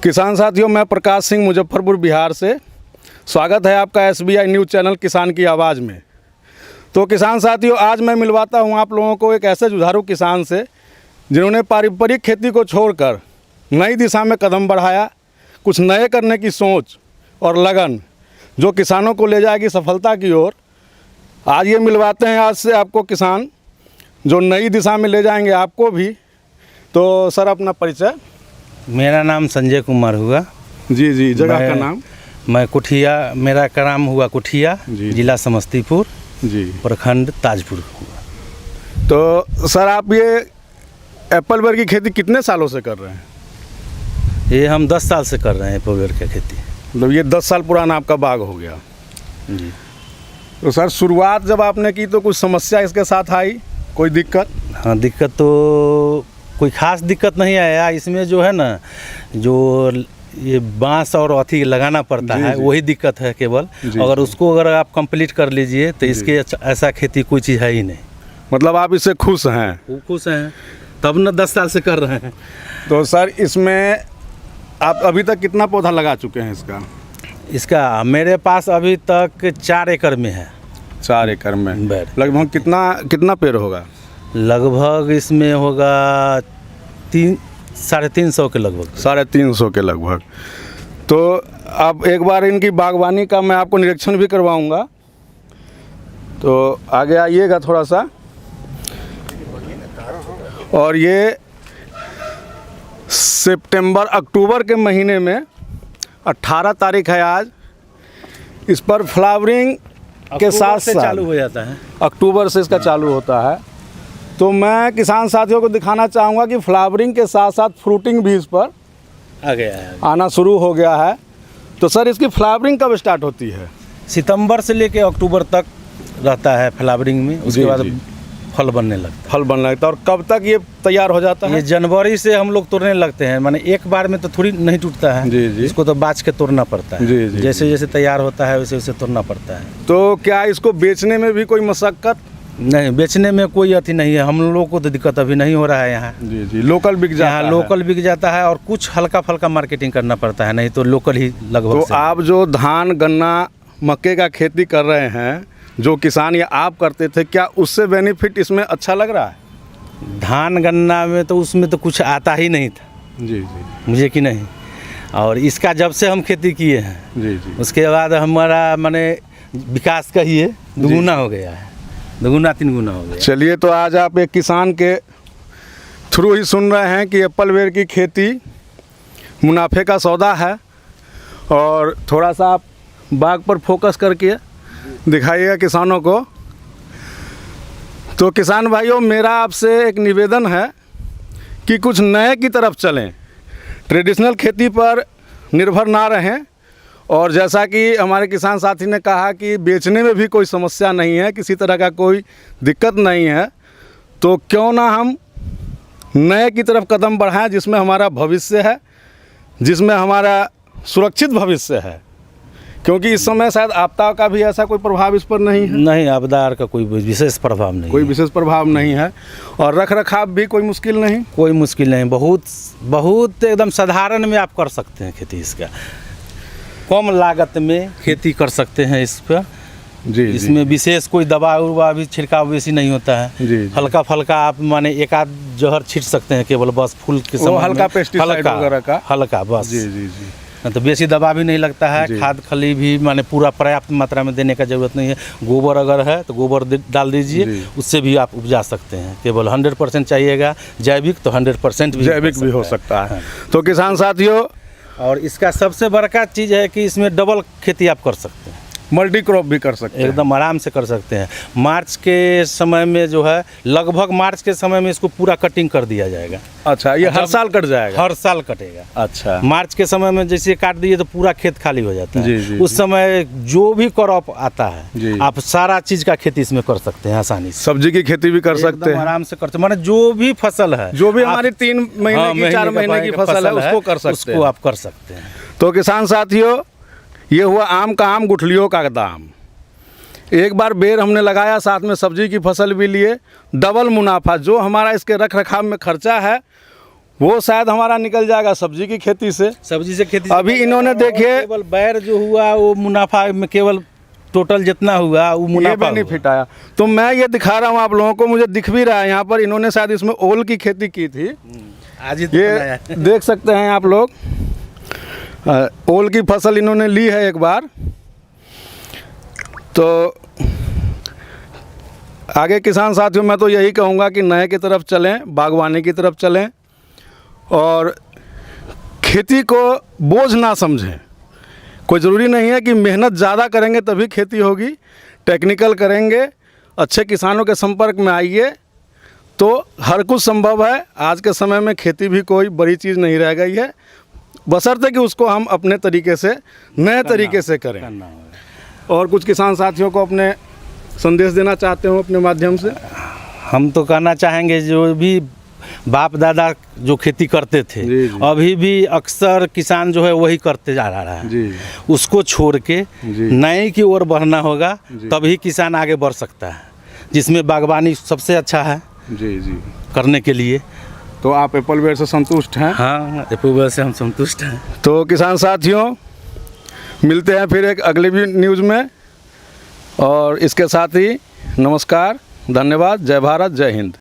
किसान साथियों, मैं प्रकाश सिंह मुजफ्फरपुर बिहार से। स्वागत है आपका SBI न्यूज़ चैनल किसान की आवाज़ में। तो किसान साथियों, आज मैं मिलवाता हूं आप लोगों को एक ऐसे जुझारू किसान से जिन्होंने पारंपरिक खेती को छोड़कर नई दिशा में कदम बढ़ाया, कुछ नए करने की सोच और लगन जो किसानों को ले जाएगी सफलता की ओर। आज ये मिलवाते हैं आज से आपको किसान जो नई दिशा में ले जाएंगे आपको भी। तो सर, अपना परिचय। मेरा नाम संजय कुमार हुआ। जी, जगह का नाम? मैं कुठिया, मेरा का नाम हुआ कुठिया, जिला समस्तीपुर, जी, प्रखंड ताजपुर हुआ। तो सर, आप ये एप्पल बेर की खेती कितने सालों से कर रहे हैं? ये हम 10 साल से कर रहे हैं एप्पल बेर की खेती। मतलब ये 10 साल पुराना आपका बाग हो गया जी। तो सर, शुरुआत जब आपने की तो कुछ समस्या इसके साथ आई, कोई दिक्कत? हाँ, दिक्कत तो कोई ख़ास दिक्कत नहीं आया। इसमें जो है ना, जो ये बांस और अथी लगाना पड़ता है, वही दिक्कत है केवल। अगर उसको अगर आप कंप्लीट कर लीजिए तो इसके ऐसा खेती कोई चीज़ है ही नहीं। मतलब आप इससे खुश हैं? खुश हैं, तब न 10 साल से कर रहे हैं। तो सर, इसमें आप अभी तक कितना पौधा लगा चुके हैं इसका मेरे पास अभी तक 4 एकड़ में है। 4 एकड़ में लगभग कितना पेड़ होगा? लगभग इसमें होगा 350 के लगभग। 350 के लगभग। तो अब एक बार इनकी बागवानी का मैं आपको निरीक्षण भी करवाऊंगा। तो आगे आइएगा थोड़ा सा। और ये सितंबर अक्टूबर के महीने में 18 तारीख है आज। इस पर फ्लावरिंग के साथ साथ चालू हो जाता है। अक्टूबर से इसका चालू होता है। तो मैं किसान साथियों को दिखाना चाहूँगा कि फ्लावरिंग के साथ साथ फ्रूटिंग भी इस पर आ गया है, आना शुरू हो गया है। तो सर, इसकी फ्लावरिंग कब स्टार्ट होती है? सितंबर से लेके अक्टूबर तक रहता है फ्लावरिंग में। उसके बाद फल बनने लगता है। और कब तक ये तैयार हो जाता है? ये जनवरी से हम लोग तोड़ने लगते हैं। माने एक बार में तो थोड़ी नहीं टूटता है। जी। इसको तो बाँच के तोड़ना पड़ता है। जी। जैसे जैसे तैयार होता है वैसे वैसे तोड़ना पड़ता है। तो क्या इसको बेचने में भी कोई मशक्कत? नहीं, बेचने में कोई अति नहीं है। हम लोगों को तो दिक्कत अभी नहीं हो रहा है यहाँ। जी, लोकल बिक जाता है। लोकल बिक जाता है और कुछ हल्का फल्का मार्केटिंग करना पड़ता है, नहीं तो लोकल ही लगभग। तो आप जो धान, गन्ना, मक्के का खेती कर रहे हैं, जो किसान या आप करते थे, क्या उससे बेनिफिट इसमें अच्छा लग रहा है? धान गन्ना में तो उसमें तो कुछ आता ही नहीं था। जी, मुझे कि नहीं। और इसका जब से हम खेती किए हैं, जी, उसके बाद हमारा माने विकास का ही दुगुना हो गया है, 2-3 गुना हो गया। चलिए, तो आज आप एक किसान के थ्रू ही सुन रहे हैं कि एप्पल बेर की खेती मुनाफे का सौदा है। और थोड़ा सा आप बाग पर फोकस करके दिखाइएगा किसानों को। तो किसान भाइयों, मेरा आपसे एक निवेदन है कि कुछ नए की तरफ चलें, ट्रेडिशनल खेती पर निर्भर ना रहें। और जैसा कि हमारे किसान साथी ने कहा कि बेचने में भी कोई समस्या नहीं है, किसी तरह का कोई दिक्कत नहीं है, तो क्यों ना हम नए की तरफ कदम बढ़ाएं जिसमें हमारा भविष्य है, जिसमें हमारा सुरक्षित भविष्य है। क्योंकि इस समय शायद आपदा का भी ऐसा कोई प्रभाव इस पर नहीं है। नहीं, आपदा का कोई विशेष प्रभाव नहीं, कोई विशेष प्रभाव नहीं है। और रख रखाव भी कोई मुश्किल नहीं, कोई मुश्किल नहीं। बहुत एकदम साधारण में आप कर सकते हैं खेती। इसका कम लागत में खेती कर सकते हैं इस पर। जी, इसमें विशेष कोई दवा उवा भी छिड़काव बेसी नहीं होता है। जी। हल्का फल्का आप माने एक आध जहर छीट सकते हैं केवल, बस फूल के समय हल्का पेस्टिसाइड वगैरह का, हल्का बस। जी। तो बेसी दवा भी नहीं लगता है। खाद खली भी माने पूरा पर्याप्त मात्रा में देने का जरूरत नहीं है। गोबर अगर है तो गोबर डाल दीजिए, उससे भी आप उपजा सकते हैं। केवल 100% चाहिएगा जैविक, तो 100% जैविक भी हो सकता है। तो किसान साथियों, और इसका सबसे बड़का चीज़ है कि इसमें डबल खेती आप कर सकते हैं, मल्टी क्रॉप भी कर सकते हैं, एकदम आराम से कर सकते हैं। मार्च के समय में जो है, लगभग मार्च के समय में इसको पूरा कटिंग कर दिया जाएगा। अच्छा, ये हर साल कट जाएगा? हर साल कटेगा। अच्छा। मार्च के समय में जैसे काट दिए तो पूरा खेत खाली हो जाता है। जी। उस समय जो भी क्रॉप आता है, आप सारा चीज का खेती इसमें कर सकते हैं आसानी से। सब्जी की खेती भी कर सकते हैं, आराम से करते हैं। माने जो भी फसल है, जो भी हमारी 3 महीने की 4 महीने की फसल है, उसको कर सकते हैं, उसको आप कर सकते हैं। तो किसान साथियों, ये हुआ आम का आम, गुठलियों का दाम। एक बार बेर हमने लगाया, साथ में सब्जी की फसल भी लिए, डबल मुनाफा। जो हमारा इसके रख रखाव में खर्चा है वो शायद हमारा निकल जाएगा सब्जी की खेती से। सब्जी से खेती अभी इन्होंने देखिए केवल बैर जो हुआ वो मुनाफा में केवल टोटल जितना हुआ वो ये मुनाफा बेनिफिट आया। तो मैं ये दिखा रहा हूँ आप लोगों को, मुझे दिख भी रहा है यहाँ पर इन्होंने शायद इसमें ओल की खेती की थी। आज ही तो बनाया ये है। देख सकते हैं आप लोग, ओल की फसल इन्होंने ली है एक बार। तो आगे किसान साथियों मैं तो यही कहूँगा कि नए की तरफ चलें, बागवानी की तरफ चलें और खेती को बोझ ना समझें। कोई ज़रूरी नहीं है कि मेहनत ज़्यादा करेंगे तभी खेती होगी, टेक्निकल करेंगे, अच्छे किसानों के संपर्क में आइए तो हर कुछ संभव है। आज के समय में खेती भी कोई बड़ी चीज़ नहीं रह गई है, बशर्ते कि उसको हम अपने तरीके से, नए तरीके से करें। करना होगा। और कुछ किसान साथियों को अपने संदेश देना चाहते हो अपने माध्यम से? हम तो कहना चाहेंगे जो भी बाप दादा जो खेती करते थे जी, जी। अभी भी अक्सर किसान जो है वही करते जा रहा है। जी उसको छोड़ के जी। नए की ओर बढ़ना होगा, जी। तभी किसान आगे बढ़ सकता है, जिसमें बागवानी सबसे अच्छा है जी जी। करने के लिए। तो आप एप्पलवेयर से संतुष्ट हैं? हाँ, एप्पलवेयर से हम संतुष्ट हैं। तो किसान साथियों मिलते हैं फिर एक अगली भी न्यूज़ में, और इसके साथ ही नमस्कार, धन्यवाद, जय भारत, जय हिंद।